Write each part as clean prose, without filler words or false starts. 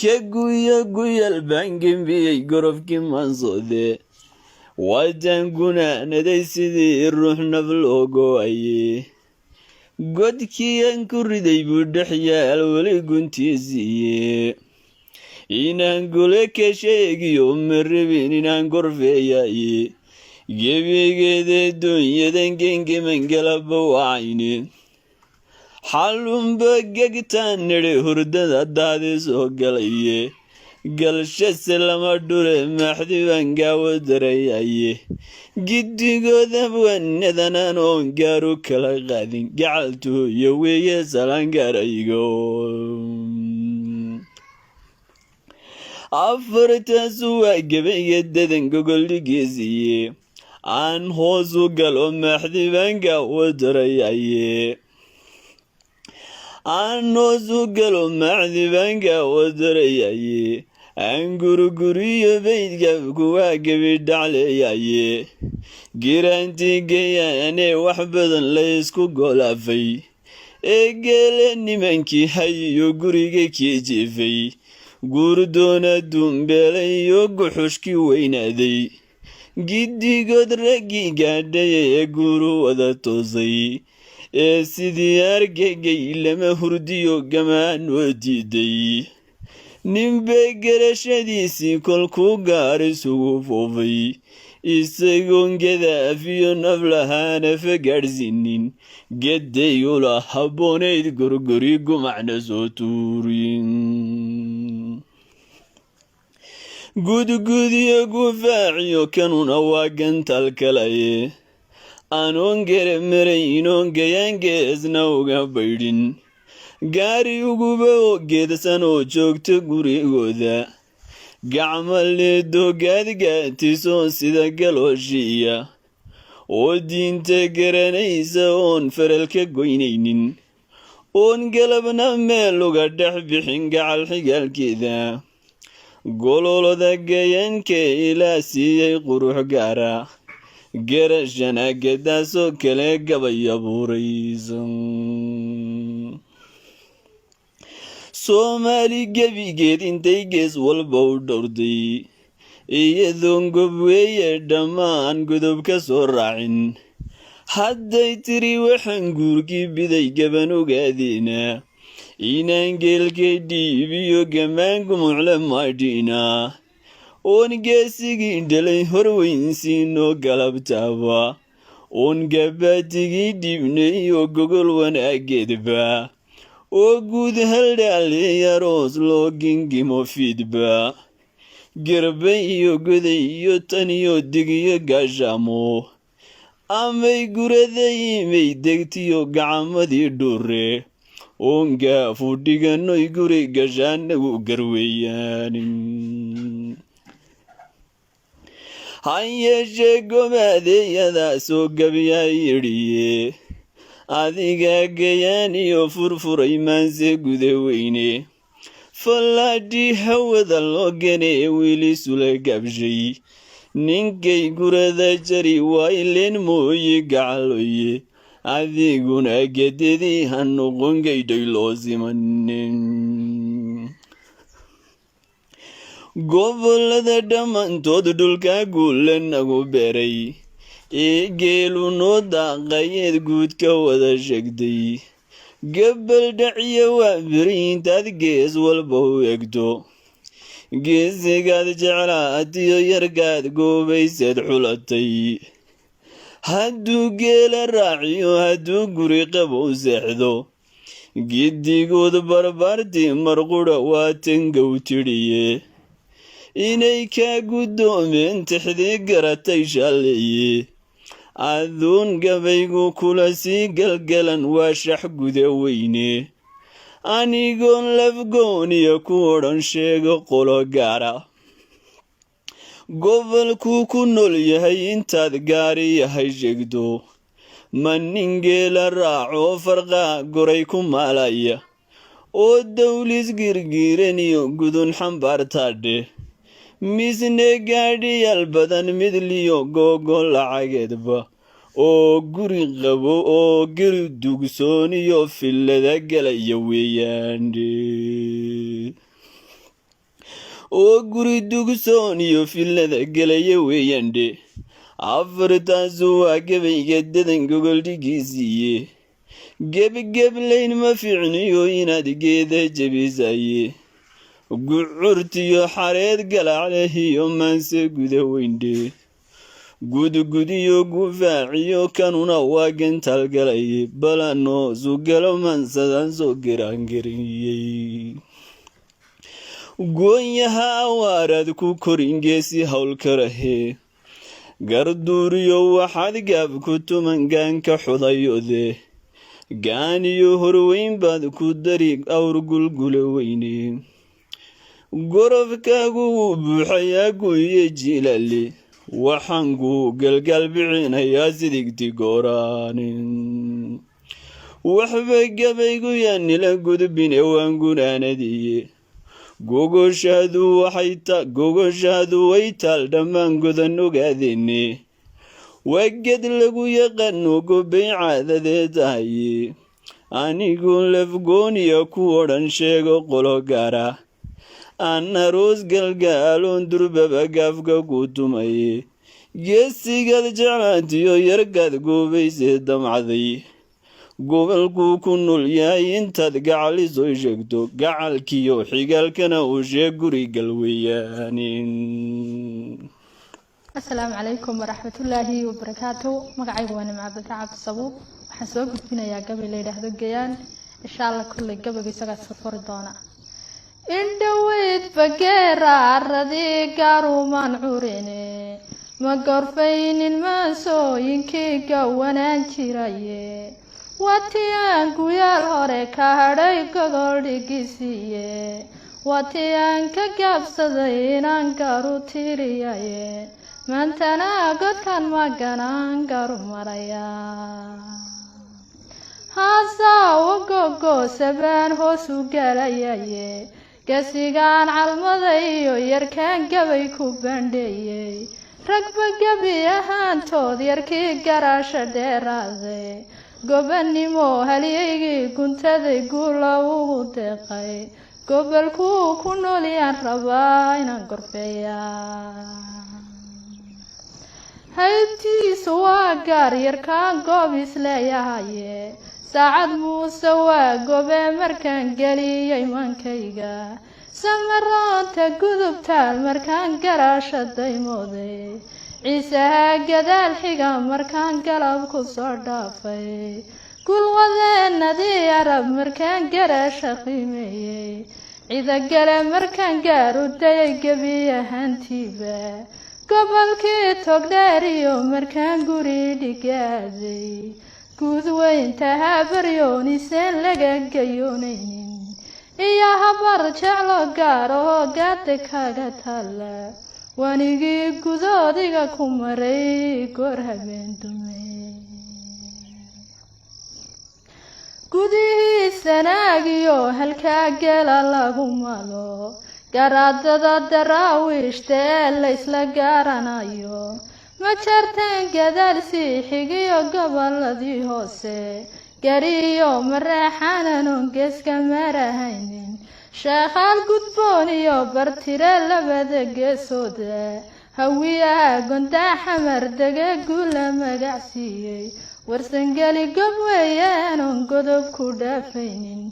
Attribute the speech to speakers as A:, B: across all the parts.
A: warkeeguyaguyal baangembiyey gorofkii maansoode waadaan gunaanaday sidii ruux naf loo goo'aye godkiiyan ku riday buu dhex yaal weli guntiisiiye inaan gole ka sheegiyo ma rabin inaan gorfeeyaye gebigeedee doonyadan gengeman galaba wacayne xalunba gegtaan nidhi hurdada daadii soo galaye galshase lama dhure maxdiban gaawo darayaye giddigooda wanadanaan oon gaaru kala qaadin gacaltooyo weeye salangaaraygo afartaasu waa gebayga dadan gogoldhigiisiye aan hoosu galo maxdiban gaawo darayaye aanoosu galo macdibanka wadarayaye aan guriguriyo baydka kuwaa gebi dhacleeyaye giraantii geyaanee wax badan laysku golaafay ee geele nimankii hayiyo guriga kii jiifay guurdoona duumbeelayo guxushkii weynaaday giddigood raggii gaadhaya ee guuru wada toosay ee sidii argagay lama hurdiyo gamaan oo diiday ninbay garashadiisii kolkuu gaar isugu foofay isagoon gadaafiyo naf lahaana fagaadhsiinin gedayula habboonayd gorgori gumacna soo tuurin gudgudiyo gufaaciyo kanuna waa gantal kalaye anoon gere maraynoon gayaangeesna uga baydhin gaari uguba oo geedsan oo joogta gurigooda gacmaleedo gaadgaatisoon sida galooshiiya oo diinta garanaysa oon faralka goynaynin oon galabna meel uga dhex bixin gacal xigaalkeeda gololoda gayaanka ilaa siiyey qurux gaara garashana gadaasoo kale gabay abuuraysa soomaali gebigeed intay gees walba u dhowrday iyadoon gobweeye dhammaan godob ka soo raacin hadday tiri waxaan guurkii biday gaban ogaadeena inaan geelkay dhiibiyo gamaan gumucle maadhiina oon geesigii dhalay horweynsiinoo galabtaaba oon gabaatigii dhiibnay oo gogol wanaageedba oo guud haldhaaliyaroos loo gingimo fiidba garba iyo goday iyo tan iyo digiyo gaashaamo amay guradayimay degtiyo gacamadii dhuure oon gaafu dhiganoy guri gashaanagu garweeyaan hayeeshee gobaadeeyadaa soo gabyaa yidhiye adiga gayaan iyo furfuray maanse guda weyne fallaadhii hawada loo ganee wiili sula gabshay ninkay gurada jari waa ileen mooye gacaloye adiguna gededii ha noqon gaydhay loo simanin gobolada dhammaantood dhulka guula nagu beeray ee geelu noo daaqayeed guudka wada sheegtay gabaldhacyo waa beri intaad gees walba u egto geesigaad jeclaatiyo yargaad goobayseed xulatay hadduu geela raaciyo hadduu guri qabow seexdo giddigood barbaartii marqudha waa tangow tidhiye inay kaa guddoomeen tixdii garatay shalleeye aduun gabaygu kula sii galgalan waa shax guda weyne anigoon lafgooniya ku odhan sheego qolo gaara gobolkuu ku nool yahay intaad gaari yahay sheegto ma nin geela raacoo farqaa goray ku maalaya oo dawlis girgiiran iyo gudun xambaartaadhe misne gaadhiyaal badan midliyo googo lacageedba oo guri qabo oo guri dugsoon iyo fillada galaya weeyaande oo guri dugsoon iyo fillada galaya weeyande afartaas waa gabayga dadan gogol dhigiisiiye gebgeblayn ma fiicniyo inaad geeda jebisaye gucurtiyo xareed galaclehiyo maanse guda weyndhe gudgudiyo gufaaciyo kanuna waa gantaal galaye balanoo sugalo mansadaan soo geraangariyey goonyaha awaaraad ku koringeesi howlkarahe garduuriyo waxaad gaab ku tumangaanka xudayode gaaniyo horweyn baad ku dari awr gulgula weyne gorofkaagu wuu buuxayaa guye jilale waxaan ku galgaal bixinayaa sidigti gooraanin waxba gabaygu yaanila gudbine waan gunaanadiye gogoshaadu way taal dhammaan godan ogaadeene waa ged lagu yaqaano gobay caadadee tahaye anigu lafgooniya ku odhan sheego qolo gaara aan aroos galgaaloon durbaba gaafka ku tumaye geesigaad jeclaantiyo yargaad goobaysee damcaday gobolkuu ku nool yahay intaad gacaliso sheegto gacalkiyo xigaalkana uu sheeg guri galweeyaanin
B: السلام عليكم ورحمة الله وبركاته مقعي وانا مع بتاع الصبوب وحسوق فينا يا قبل ليلة هذا الجيان إن شاء الله كل قبل يسقط صفر دونا إن دويت فقير عرضي قارو منعوريني ما قرفين الماسو ينكي قوانا انترايه واتيان قويال هوريكا هاري قدردي قسيه واتيان كقاب صدين انقارو تيريايه maantana godkan maganaan garu maraya haasawo gogo sabaan hoos u galayaye gasigaan calmada iyo yarkaan gabay ku bandheeyey ragba gabi ahaantood yarkii garaasha dheeraaday gobannimo halyaygii guntaday guula ugu deeqay gobolkuu ku noolyaan rabaa inaan gorfeeyaa haybtiisu waa gaar yarkaan goob isleeyahaye saacad muuse waa gobe markaan geliyey mankayga samaroonta gudubtaal markaan garaasha daymooday ciisaha gadaal xiga markaan galab ku soo dhaafay gulwadeenadii arab markaan garaasha qiimeeyey cidagale markaan gaaru dayay gebi ahaantiiba gobolkii togdheeriyo markaan guri dhigaaday guud weynta habaryooniiseen laga gayoonaynin iyo habar jeclo gaar oo gaada kaga taalla wanigii gudoodiga ku maray goor habeen dume gudihii sanaagiyo halkaa gela lagu malo garaadada daraawiishta ee la isla gaaranayo ma jarteen gadaal sii xigiyo goboladii hoose gariyo mareexananon geeska marahaynin sheekhaal gudboon iyo bartire labada geesooda hawiyaha gondaa xamar dege guula magacsiiyey warsangeli gob weeyaanon godob ku dhaafaynin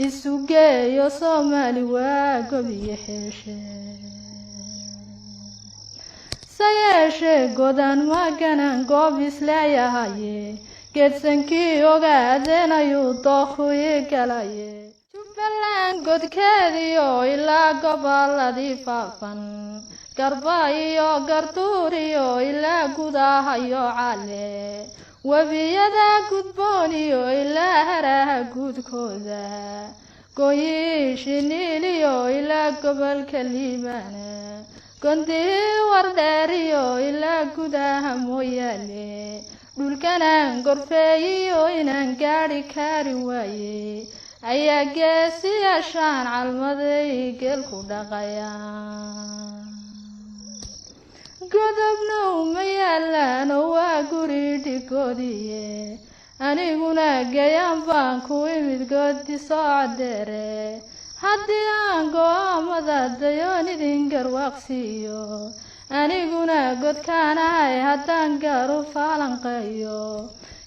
B: isugeeyo soomaali waa gob iyo xeeshe sayeeshe godan maganan goob isleeyahaye geedsankii ogaadeen ayuu dookhii galaye jubbaland godkeediyo ilaa goboladii faafan garba iyo garduur iyo ilaa gudahayo cale webiyada gudboon iyo ilaa haraha guudkooda gooyi shiniil iyo ilaa gobolka liibaana gondii wardheer iyo ilaa gudaha mooyaale dhulkanaan gorfeeyiyo inaan gaadhi kari waaye ayaa geesiyaashaan calmaday geelku dhaqaya godobna uma yaalaan oo waa guri dhigoodiye aniguna gayaan baan ku imid goodi socdeere haddii aan go'aamada dayoon idin garwaaqsiiyo aniguna godkaanahay haddaan gaaru faalanqeeyo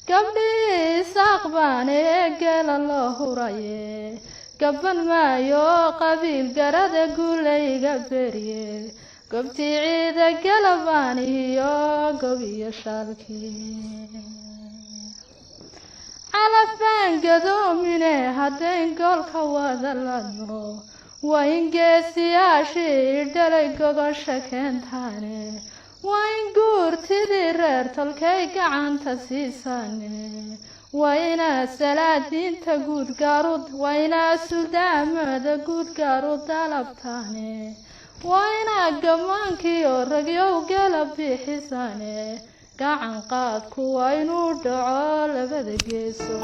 B: gabdhii isaaq baan ee geela loo huraye gaban maayo qabiil garada guulayga beriye gobtii ciida galabaan iyo gobiyo shaalkii calafaan gadoomine haddayn goolka wada ladno waa in geesiyaashii dhalay gogosha keentaane waa in guurtidii reer tolkay gacanta siisaane waa inaa salaadiinta guud gaarud waa inaa suldaamada guud gaarud dalabtaane waa inaa gamaankii oo ragyow gala bixisaane gacan qaadku waa inuu dhaco labada geeso